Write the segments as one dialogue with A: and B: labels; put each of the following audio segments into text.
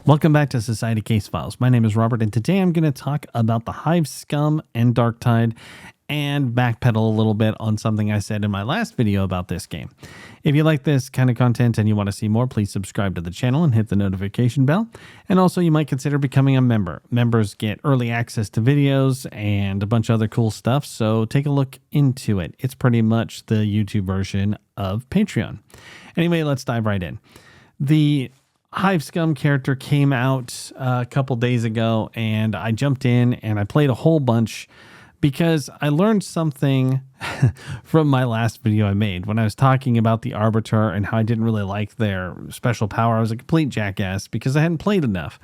A: Welcome back to Society Case Files. My name is Robert, and today I'm going to talk about the Hive Scum and Darktide and backpedal a little bit on something I said in my last video about this game. If you like this kind of content and you want to see more, please subscribe to the channel and hit the notification bell. And also you might consider becoming a member. Members get early access to videos and a bunch of other cool stuff, so take a look into it. It's pretty much the YouTube version of Patreon. Anyway, let's dive right in. The Hive Scum character came out a couple days ago, and I jumped in and I played a whole bunch because I learned something from my last video I made when I was talking about the Arbiter and how I didn't really like their special power. I was a complete jackass because I hadn't played enough.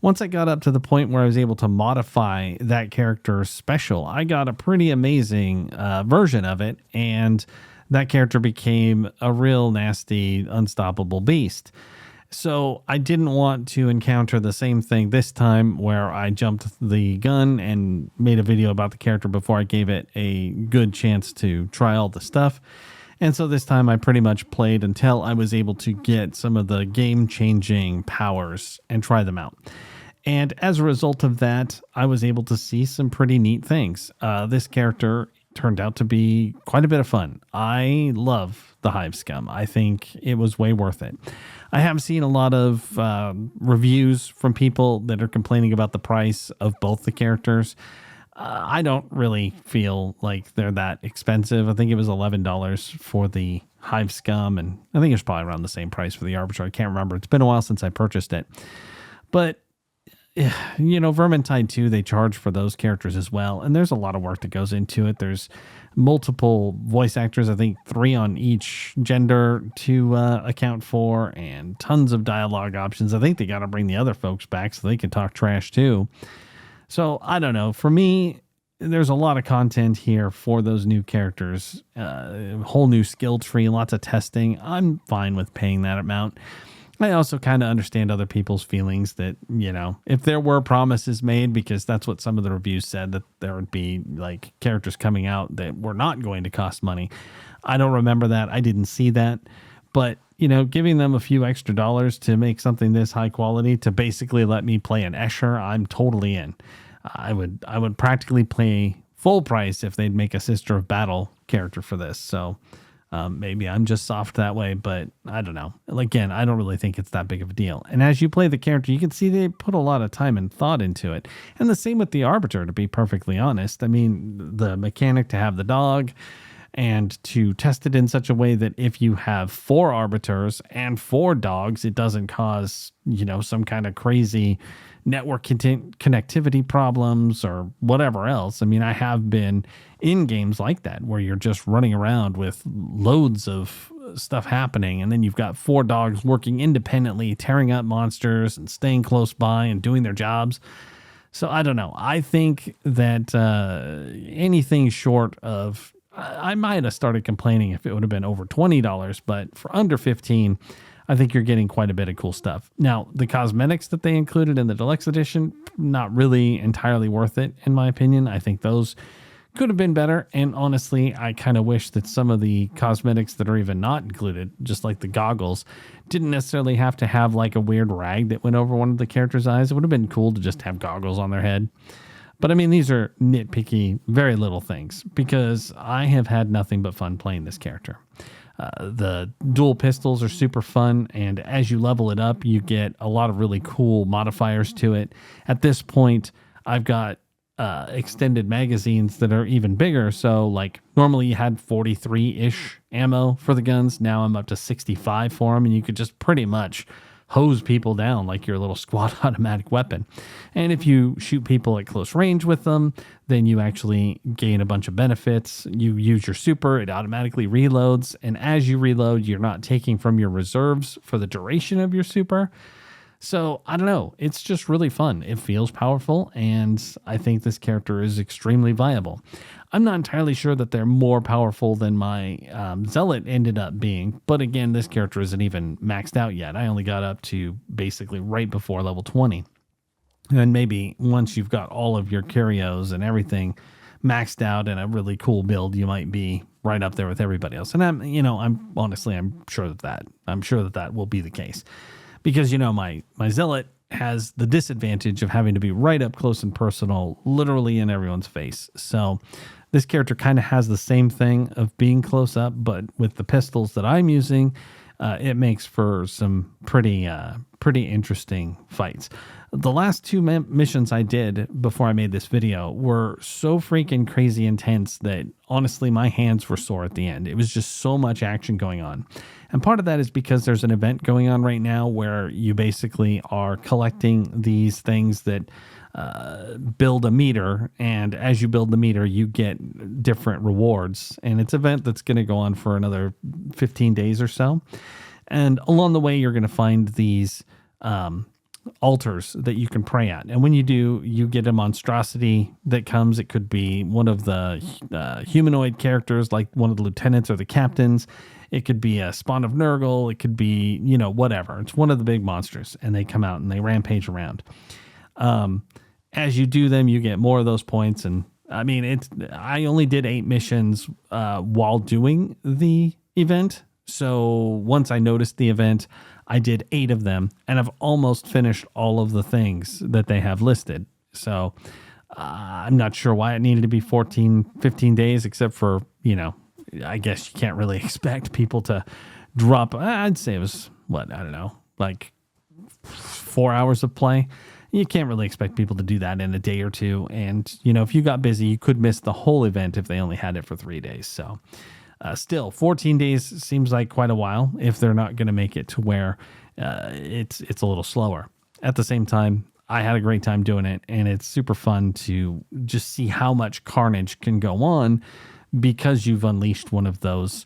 A: Once I got up to the point where I was able to modify that character's special, I got a pretty amazing version of it, and that character became a real nasty, unstoppable beast. So I didn't want to encounter the same thing this time where I jumped the gun and made a video about the character before I gave it a good chance to try all the stuff. And so this time I pretty much played until I was able to get some of the game-changing powers and try them out. And as a result of that, I was able to see some pretty neat things. This character turned out to be quite a bit of fun. I love the Hive Scum. I think it was way worth it. I have seen a lot of reviews from people that are complaining about the price of both the characters. I don't really feel like they're that expensive. I think it was $11 for the Hive Scum, and I think it's probably around the same price for the Arbiter. I can't remember. It's been a while since I purchased it. But you know, Vermintide 2, they charge for those characters as well, and there's a lot of work that goes into it. There's multiple voice actors, I think 3 on each gender to account for, and tons of dialogue options. I think they got to bring the other folks back so they can talk trash too. So I don't know. For me, there's a lot of content here for those new characters, whole new skill tree, lots of testing. I'm fine with paying that amount. I also kind of understand other people's feelings that, you know, if there were promises made, because that's what some of the reviews said, that there would be like characters coming out that were not going to cost money. I don't remember that. I didn't see that. But, you know, giving them a few extra dollars to make something this high quality to basically let me play an Escher, I'm totally in. I would practically pay full price if they'd make a Sister of Battle character for this. So maybe I'm just soft that way, but I don't know. Again, I don't really think it's that big of a deal. And as you play the character, you can see they put a lot of time and thought into it. And the same with the Arbiter, to be perfectly honest. I mean, the mechanic to have the dog and to test it in such a way that if you have 4 Arbiters and 4 dogs, it doesn't cause, you know, some kind of crazy network connectivity problems or whatever else. I mean, I have been in games like that where you're just running around with loads of stuff happening, and then you've got 4 dogs working independently, tearing up monsters and staying close by and doing their jobs. So I don't know. I think that anything short of, I might have started complaining if it would have been over $20, but for under $15, I think you're getting quite a bit of cool stuff. Now, the cosmetics that they included in the deluxe edition, not really entirely worth it, in my opinion. I think those could have been better. And honestly, I kind of wish that some of the cosmetics that are even not included, just like the goggles, didn't necessarily have to have like a weird rag that went over one of the characters' eyes. It would have been cool to just have goggles on their head. But I mean, these are nitpicky, very little things, because I have had nothing but fun playing this character. The dual pistols are super fun, and as you level it up, you get a lot of really cool modifiers to it. At this point, I've got extended magazines that are even bigger. So like normally you had 43-ish ammo for the guns. Now I'm up to 65 for them, and you could just pretty much hose people down like your little squad automatic weapon. And if you shoot people at close range with them, then you actually gain a bunch of benefits. You use your super, it automatically reloads. And as you reload, you're not taking from your reserves for the duration of your super. So I don't know. It's just really fun. It feels powerful, and I think this character is extremely viable. I'm not entirely sure that they're more powerful than my Zealot ended up being, but again, this character isn't even maxed out yet. I only got up to basically right before level 20. And maybe once you've got all of your curios and everything maxed out in a really cool build, you might be right up there with everybody else. And I'm sure that will be the case. Because, you know, my Zealot has the disadvantage of having to be right up close and personal, literally in everyone's face. So this character kind of has the same thing of being close up, but with the pistols that I'm using, it makes for some pretty interesting fights. The last two missions I did before I made this video were so freaking crazy intense that honestly my hands were sore at the end. It was just so much action going on. And part of that is because there's an event going on right now where you basically are collecting these things that build a meter, and as you build the meter you get different rewards, and it's an event that's going to go on for another 15 days or so. And along the way you're going to find these altars that you can pray at, and when you do, you get a monstrosity that comes. It could be one of the humanoid characters, like one of the lieutenants or the captains. It could be a spawn of Nurgle. It could be, you know, whatever. It's one of the big monsters, and they come out and they rampage around. As you do them, you get more of those points. And I mean, I only did 8 missions while doing the event. So once I noticed the event, I did 8 of them, and I've almost finished all of the things that they have listed. So I'm not sure why it needed to be 14, 15 days, except for, you know, I guess you can't really expect people to drop. I'd say it was, what, I don't know, like 4 hours of play. You can't really expect people to do that in a day or two. And, you know, if you got busy, you could miss the whole event if they only had it for 3 days. So still, 14 days seems like quite a while if they're not going to make it to where it's a little slower. At the same time, I had a great time doing it, and it's super fun to just see how much carnage can go on because you've unleashed one of those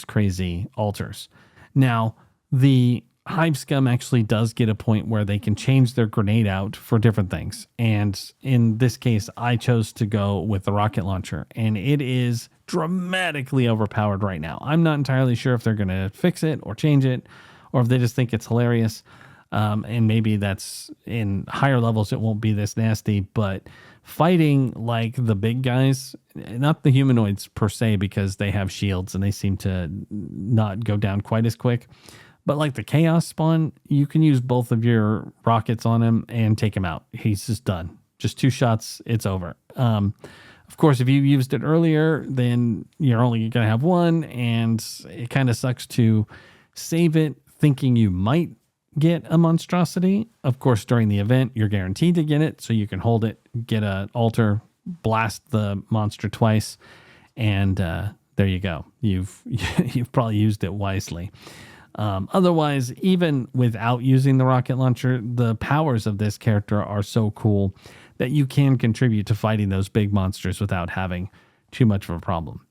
A: crazy altars. Now, the Hive Scum actually does get a point where they can change their grenade out for different things. And in this case, I chose to go with the rocket launcher, and it is dramatically overpowered right now. I'm not entirely sure if they're going to fix it or change it, or if they just think it's hilarious. And maybe that's in higher levels, it won't be this nasty, but fighting like the big guys, not the humanoids per se, because they have shields and they seem to not go down quite as quick. But like the Chaos Spawn, you can use both of your rockets on him and take him out. He's just done. Just 2 shots, it's over. Of course, if you used it earlier, then you're only going to have 1, and it kind of sucks to save it thinking you might get a monstrosity. Of course, during the event, you're guaranteed to get it, so you can hold it, get an altar, blast the monster twice, and there you go. You've probably used it wisely. Otherwise, even without using the rocket launcher, the powers of this character are so cool that you can contribute to fighting those big monsters without having too much of a problem.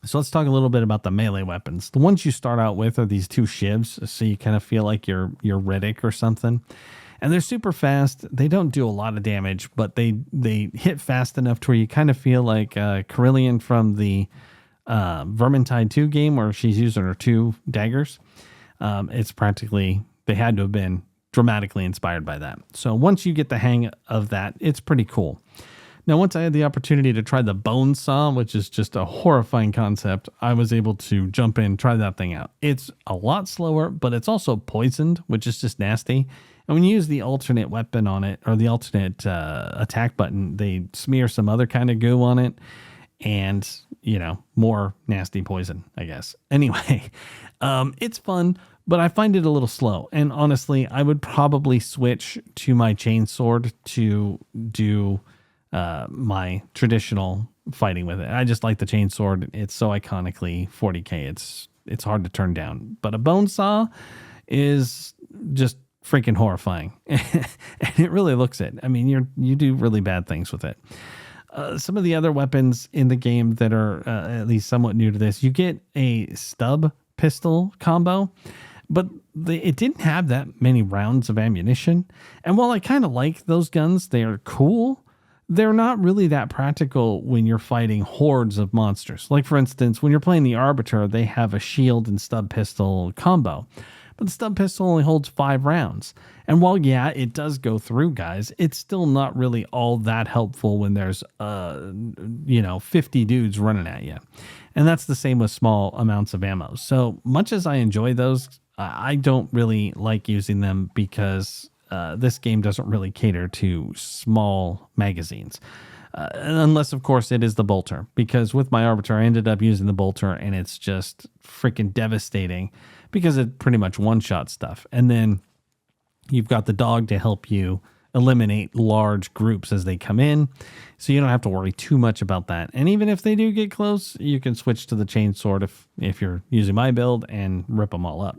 A: So let's talk a little bit about the melee weapons. The ones you start out with are these 2 shivs, so you kind of feel like you're Riddick or something. And they're super fast. They don't do a lot of damage, but they hit fast enough to where you kind of feel like Carillion from the Vermintide 2 game, where she's using her 2 daggers. It's practically, they had to have been dramatically inspired by that. So once you get the hang of that, it's pretty cool. Now, once I had the opportunity to try the bone saw, which is just a horrifying concept, I was able to jump in, try that thing out. It's a lot slower, but it's also poisoned, which is just nasty. And when you use the alternate weapon on it, or the alternate attack button, they smear some other kind of goo on it, and, you know, more nasty poison, I guess. Anyway, it's fun, but I find it a little slow. And honestly, I would probably switch to my chainsword to do my traditional fighting with it. I just like the chainsword. It's so iconically 40k. It's hard to turn down. But a bone saw is just freaking horrifying, and it really looks it. I mean, you do really bad things with it. Some of the other weapons in the game that are at least somewhat new to this, you get a stub pistol combo, but it didn't have that many rounds of ammunition. And while I kind of like those guns, they are cool, they're not really that practical when you're fighting hordes of monsters. Like, for instance, when you're playing the Arbiter, they have a shield and stub pistol combo, but the stub pistol only holds 5 rounds. And while, yeah, it does go through guys, it's still not really all that helpful when there's, 50 dudes running at you. And that's the same with small amounts of ammo. So much as I enjoy those, I don't really like using them because this game doesn't really cater to small magazines. Unless, of course, it is the bolter. Because with my Arbiter, I ended up using the bolter, and it's just freaking devastating because it pretty much one-shot stuff. And then you've got the dog to help you eliminate large groups as they come in, so you don't have to worry too much about that. And even if they do get close, you can switch to the chainsword if you're using my build and rip them all up.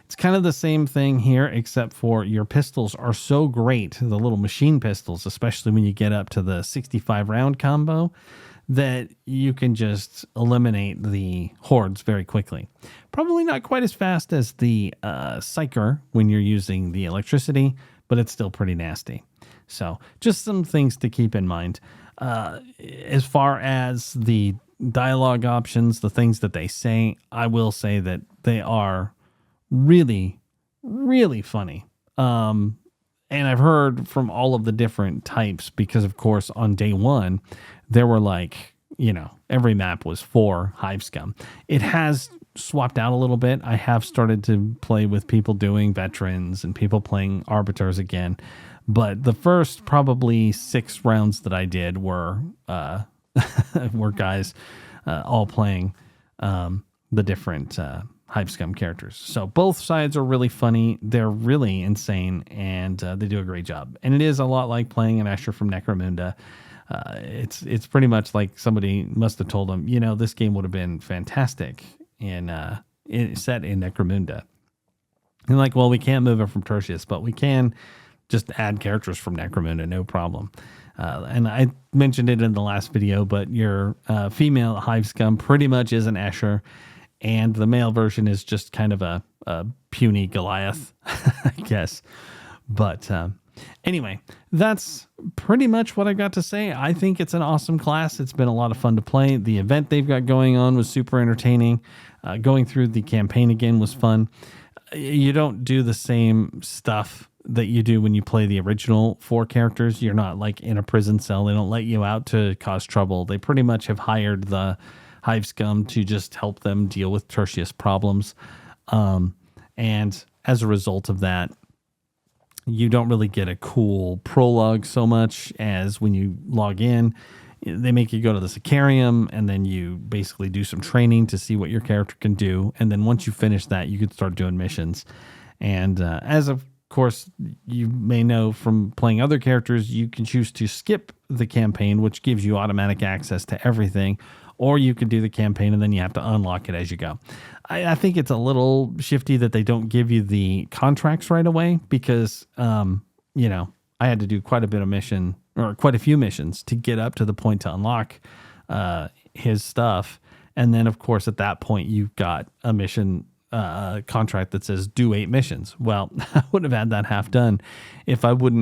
A: It's kind of the same thing here, except for your pistols are so great, the little machine pistols, especially when you get up to the 65 round combo, that you can just eliminate the hordes very quickly. Probably not quite as fast as the Psyker when you're using the electricity, but it's still pretty nasty. So just some things to keep in mind. As far as the dialogue options, the things that they say, I will say that they are really, really funny. And I've heard from all of the different types because, of course, on day one, there were every map was for Hive Scum. It has swapped out a little bit. I have started to play with people doing veterans and people playing arbiters again. But the first probably 6 rounds that I did were were guys all playing the different Hive Scum characters. So both sides are really funny. They're really insane, and they do a great job. And it is a lot like playing an Asher from Necromunda. It's pretty much like somebody must have told them, this game would have been fantastic set in Necromunda. And like, well, we can't move it from Tertius, but we can just add characters from Necromunda, no problem. And I mentioned it in the last video, but your female Hive Scum pretty much is an Asher, and the male version is just kind of a puny Goliath, I guess. But anyway, that's pretty much what I got to say. I think it's an awesome class. It's been a lot of fun to play. The event they've got going on was super entertaining. Going through the campaign again was fun. You don't do the same stuff that you do when you play the original 4 characters. You're not like in a prison cell. They don't let you out to cause trouble. They pretty much have hired the Hive Scum to just help them deal with Tertius problems. And as a result of that, you don't really get a cool prologue so much as when you log in. They make you go to the Sicarium, and then you basically do some training to see what your character can do. And then once you finish that, you can start doing missions. And as of course, you may know from playing other characters, you can choose to skip the campaign, which gives you automatic access to everything. Or you could do the campaign and then you have to unlock it as you go. I think it's a little shifty that they don't give you the contracts right away because, I had to do quite a few missions to get up to the point to unlock his stuff. And then, of course, at that point, you've got a mission contract that says do 8 missions. Well, I would have had that half done if I would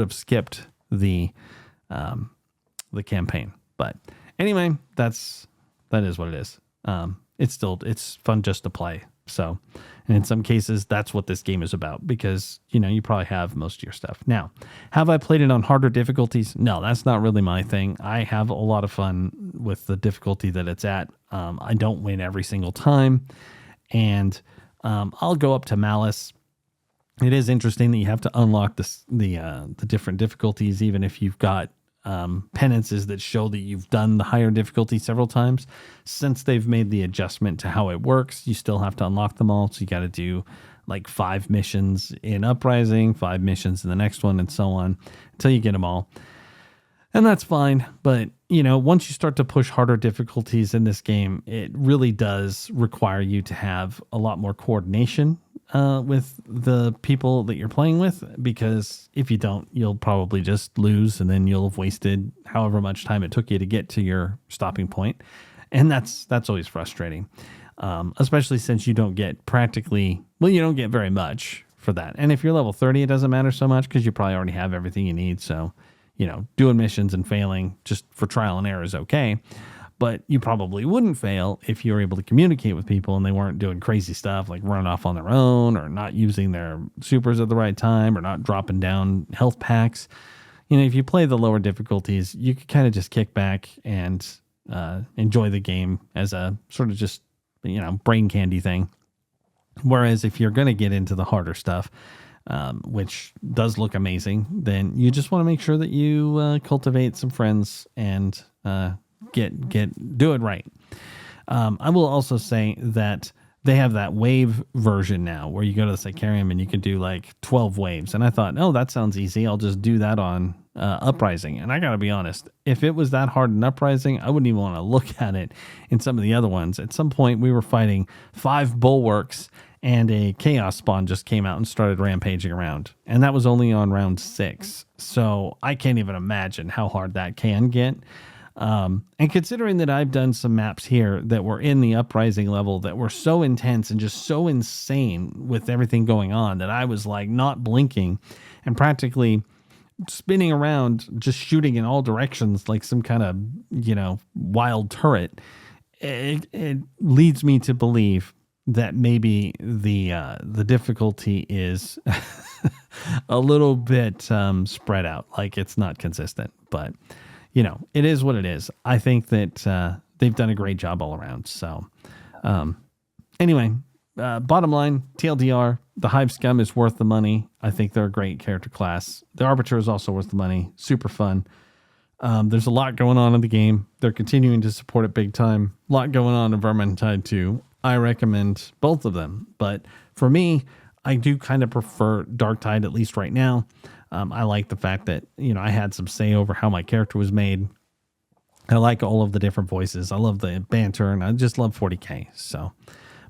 A: have skipped the campaign. But anyway, that is what it is. It's fun just to play. So, and in some cases, that's what this game is about because, you probably have most of your stuff. Now, have I played it on harder difficulties? No, that's not really my thing. I have a lot of fun with the difficulty that it's at. I don't win every single time. And I'll go up to Malice. It is interesting that you have to unlock the different difficulties, even if you've got penances that show that you've done the higher difficulty several times. Since they've made the adjustment to how it works, you still have to unlock them all. So you got to do like 5 missions in Uprising, 5 missions in the next one, and so on until you get them all. And that's fine. But, once you start to push harder difficulties in this game, it really does require you to have a lot more coordination with the people that you're playing with, because if you don't, you'll probably just lose and then you'll have wasted however much time it took you to get to your stopping point. And that's always frustrating, especially since you don't get you don't get very much for that. And if you're level 30, it doesn't matter so much because you probably already have everything you need. So, doing missions and failing just for trial and error is okay. But you probably wouldn't fail if you were able to communicate with people and they weren't doing crazy stuff like running off on their own or not using their supers at the right time or not dropping down health packs. If you play the lower difficulties, you can kind of just kick back and enjoy the game as a sort of just, brain candy thing. Whereas if you're going to get into the harder stuff, which does look amazing, then you just want to make sure that you cultivate some friends and do it right. I will also say that they have that wave version now where you go to the Sicarium and you can do like 12 waves. And I thought, oh, that sounds easy. I'll just do that on Uprising. And I got to be honest, if it was that hard in Uprising, I wouldn't even want to look at it in some of the other ones. At some point, we were fighting 5 bulwarks and a chaos spawn just came out and started rampaging around. And that was only on round 6. So I can't even imagine how hard that can get. And considering that I've done some maps here that were in the Uprising level that were so intense and just so insane with everything going on that I was like not blinking and practically spinning around, just shooting in all directions like some kind of, wild turret, it leads me to believe that maybe the difficulty is a little bit spread out, like it's not consistent, but it is what it is. I think that they've done a great job all around. So anyway, bottom line, TLDR, the Hive Scum is worth the money. I think they're a great character class. The Arbiter is also worth the money. Super fun. There's a lot going on in the game. They're continuing to support it big time. A lot going on in Vermintide too. I recommend both of them. But for me, I do kind of prefer Darktide, at least right now. I like the fact that, I had some say over how my character was made. I like all of the different voices. I love the banter, and I just love 40k. So,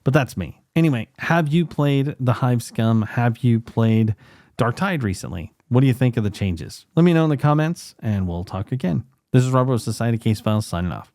A: but that's me. Anyway, have you played the Hive Scum? Have you played Darktide recently? What do you think of the changes? Let me know in the comments, and we'll talk again. This is Robert with Society Case Files signing off.